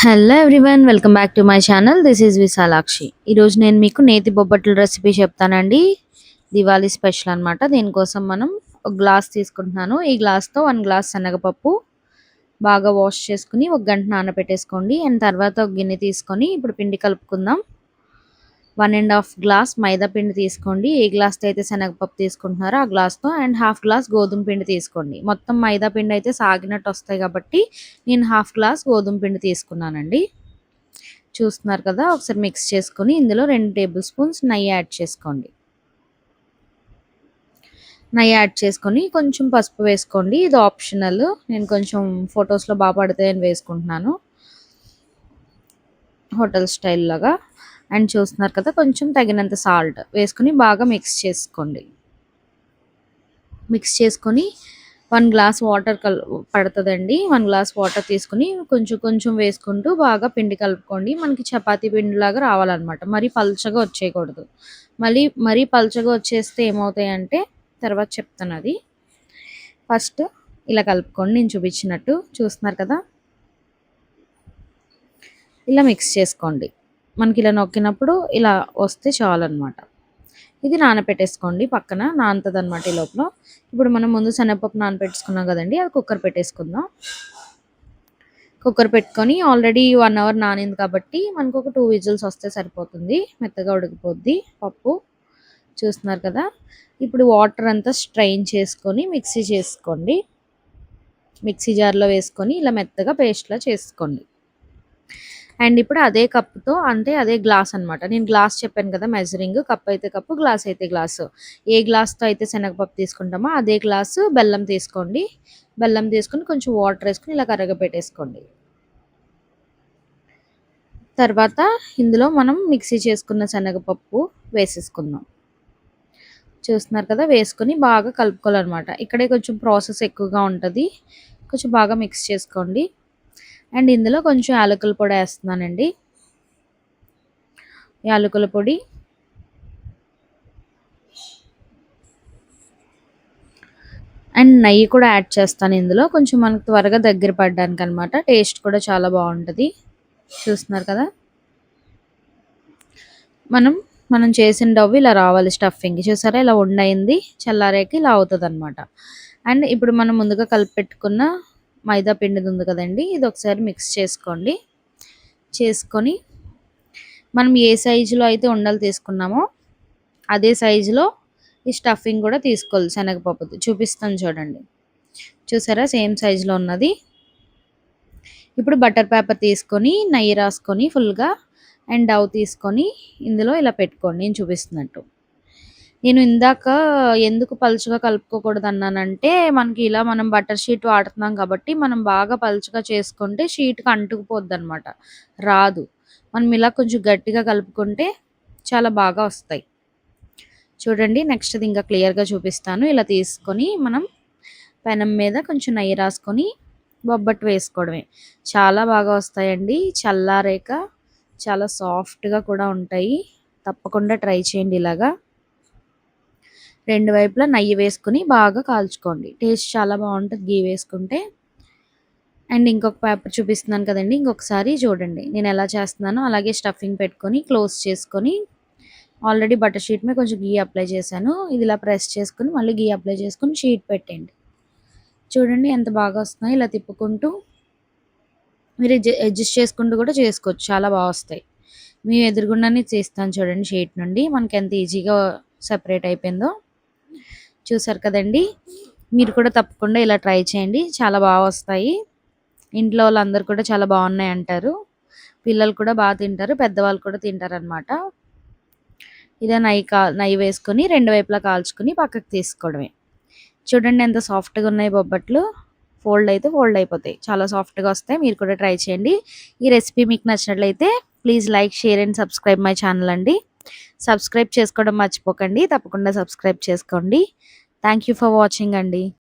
Hello everyone, welcome back to my channel. This is Vishalakshi. ఈరోజు నేను మీకు నేతి బొబ్బట్ల రెసిపీ చెప్తానండి. దివాళీ స్పెషల్ అనమాట. దీనికోసం మనం ఒక గ్లాస్ తీసుకుంటున్నాను. ఈ గ్లాస్తో 1 గ్లాస్ శనగపప్పు బాగా వాష్ చేసుకుని 1 గంట నానబెట్టేసుకోండి. అండ్ తర్వాత ఒక గిన్నె తీసుకొని ఇప్పుడు పిండి కలుపుకుందాం. 1.5 గ్లాస్ మైదా పిండి తీసుకోండి. ఏ గ్లాస్తో అయితే శనగపప్పు తీసుకుంటున్నారో ఆ గ్లాస్తో, అండ్ 1/2 గ్లాస్ గోధుమ పిండి తీసుకోండి. మొత్తం మైదా పిండి అయితే సాగినట్టు వస్తాయి కాబట్టి నేను 1/2 గ్లాస్ గోధుమ పిండి తీసుకున్నానండి. చూస్తున్నారు కదా, ఒకసారి మిక్స్ చేసుకొని ఇందులో 2 టేబుల్ స్పూన్స్ నెయ్యి యాడ్ చేసుకోండి. నెయ్యి యాడ్ చేసుకొని కొంచెం పసుపు వేసుకోండి. ఇది ఆప్షనల్. నేను కొంచెం ఫొటోస్లో బాగా పడతాయని వేసుకుంటున్నాను, హోటల్ స్టైల్ లాగా. అండ్ చూస్తున్నారు కదా, కొంచెం తగినంత సాల్ట్ వేసుకొని బాగా మిక్స్ చేసుకోండి. మిక్స్ చేసుకొని 1 గ్లాస్ వాటర్ పడుతుందండి. 1 గ్లాస్ వాటర్ తీసుకుని కొంచెం కొంచెం వేసుకుంటూ బాగా పిండి కలుపుకోండి. మనకి చపాతీ పిండిలాగా రావాలన్నమాట. మరీ పల్చగా వచ్చేయకూడదు. మరీ పల్చగా వచ్చేస్తే ఏమవుతాయంటే తర్వాత చెప్తాను అది. ఫస్ట్ ఇలా కలుపుకోండి, నేను చూపించినట్టు. చూస్తున్నారు కదా, ఇలా మిక్స్ చేసుకోండి. మనకి ఇలా నొక్కినప్పుడు ఇలా వస్తే చాలన్నమాట. ఇది నానపెట్టేసుకోండి, పక్కన నానుతుంది అనమాట ఈ లోపల. ఇప్పుడు మనం ముందు శనగపప్పు నానపెట్టుకున్నాం కదండి, అది కుక్కర్ పెట్టేసుకుందాం. కుక్కర్ పెట్టుకొని ఆల్రెడీ 1 అవర్ నానింది కాబట్టి మనకు ఒక 2 విజిల్స్ వస్తే సరిపోతుంది. మెత్తగా ఉడికిపోద్ది పప్పు. చూస్తున్నారు కదా, ఇప్పుడు వాటర్ అంతా స్ట్రెయిన్ చేసుకొని మిక్సీ చేసుకోండి. మిక్సీ జార్లో వేసుకొని ఇలా మెత్తగా పేస్ట్లా చేసుకోండి. అండ్ ఇప్పుడు అదే కప్పుతో, అంటే అదే గ్లాస్ అనమాట. నేను గ్లాస్ చెప్పాను కదా మెజరింగ్, కప్ అయితే కప్పు, గ్లాస్ అయితే గ్లాసు. ఏ గ్లాస్తో అయితే శనగపప్పు తీసుకుంటామో అదే గ్లాసు బెల్లం తీసుకోండి. బెల్లం తీసుకొని కొంచెం వాటర్ వేసుకొని ఇలా కరగబెట్టేసుకోండి. తర్వాత ఇందులో మనం మిక్సీ చేసుకున్న శనగపప్పు వేసేసుకుందాం. చూస్తున్నారు కదా, వేసుకొని బాగా కలుపుకోవాలన్నమాట. ఇక్కడే కొంచెం ప్రాసెస్ ఎక్కువగా ఉంటుంది, కొంచెం బాగా మిక్స్ చేసుకోండి. అండ్ ఇందులో కొంచెం యాలకుల పొడి వేస్తున్నానండి. యాలకుల పొడి, అండ్ నెయ్యి కూడా యాడ్ చేస్తాను ఇందులో, కొంచెం మనకు త్వరగా దగ్గర పడడానికి అనమాట. టేస్ట్ కూడా చాలా బాగుంటుంది. చూస్తున్నారు కదా, మనం చేసిన డవ్వు ఇలా రావాలి స్టఫింగ్. చూసారా, ఇలా ఉండయింది. చల్లారాక ఇలా అవుతుంది అనమాట. అండ్ ఇప్పుడు మనం ముందుగా కలిపి పెట్టుకున్న మైదా పిండిది ఉంది కదండి, ఇది ఒకసారి మిక్స్ చేసుకోండి. చేసుకొని మనం ఏ సైజులో అయితే ఉండలు తీసుకున్నామో అదే సైజులో ఈ స్టఫింగ్ కూడా తీసుకోవాలి. శనగపప్పుది చూపిస్తాను చూడండి. చూసారా, సేమ్ సైజులో ఉన్నది. ఇప్పుడు బటర్ పేపర్ తీసుకొని నెయ్యి రాసుకొని ఫుల్గా, అండ్ డవ్ తీసుకొని ఇందులో ఇలా పెట్టుకోండి నేను చూపిస్తున్నట్టు. నేను ఇందాక ఎందుకు పలుచగా కలుపుకోకూడదు అన్నానంటే, మనకి ఇలా మనం బటర్ షీట్ వాడుతున్నాం కాబట్టి మనం బాగా పలుచగా చేసుకుంటే షీట్కి అంటుకుపోద్ది అనమాట, రాదు. మనం ఇలా కొంచెం గట్టిగా కలుపుకుంటే చాలా బాగా వస్తాయి. చూడండి, నెక్స్ట్ది ఇంకా క్లియర్గా చూపిస్తాను. ఇలా తీసుకొని మనం పెనం మీద కొంచెం నెయ్యి రాసుకొని బొబ్బట్టు వేసుకోవడమే. చాలా బాగా వస్తాయండి. చల్లారేక చాలా సాఫ్ట్గా కూడా ఉంటాయి. తప్పకుండా ట్రై చేయండి ఇలాగా. 2 వైపులా నెయ్యి వేసుకొని బాగా కాల్చుకోండి. టేస్ట్ చాలా బాగుంటుంది గీ వేసుకుంటే. అండ్ ఇంకొక పేపర్ చూపిస్తున్నాను కదండి, ఇంకొకసారి చూడండి నేను ఎలా చేస్తున్నానో. అలాగే స్టఫింగ్ పెట్టుకొని క్లోజ్ చేసుకొని, ఆల్రెడీ బటర్ షీట్ మీద కొంచెం గీ అప్లై చేశాను. ఇది ఇలా ప్రెస్ చేసుకొని మళ్ళీ గీ అప్లై చేసుకొని షీట్ పెట్టండి. చూడండి ఎంత బాగా వస్తున్నాయి. ఇలా తిప్పుకుంటూ మీరు అడ్జస్ట్ చేసుకుంటూ కూడా చేసుకోవచ్చు, చాలా బాగా వస్తాయి. మీ ఎదురుగుండానే చేస్తాను చూడండి, షీట్ నుండి మనకి ఎంత ఈజీగా సెపరేట్ అయిపోయిందో. చూసారు కదండి, మీరు కూడా తప్పకుండా ఇలా ట్రై చేయండి, చాలా బాగా వస్తాయి. ఇంట్లో వాళ్ళందరూ కూడా చాలా బాగున్నాయి అంటారు. పిల్లలు కూడా బాగా తింటారు, పెద్దవాళ్ళు కూడా తింటారు అనమాట. ఇదే నెయ్యి వేసుకొని 2 వైపులా కాల్చుకొని పక్కకు తీసుకోవడమే. చూడండి ఎంత సాఫ్ట్గా ఉన్నాయి బొబ్బట్లు. ఫోల్డ్ అయితే ఫోల్డ్ అయిపోతాయి, చాలా సాఫ్ట్గా వస్తాయి. మీరు కూడా ట్రై చేయండి. ఈ రెసిపీ మీకు నచ్చినట్లయితే please like, share and subscribe my channel అండి. సబ్స్క్రైబ్ చేసుకోవడం మర్చిపోకండి, తప్పకుండా సబ్స్క్రైబ్ చేసుకోండి. థ్యాంక్ యూ ఫర్ వాచింగ్ అండి.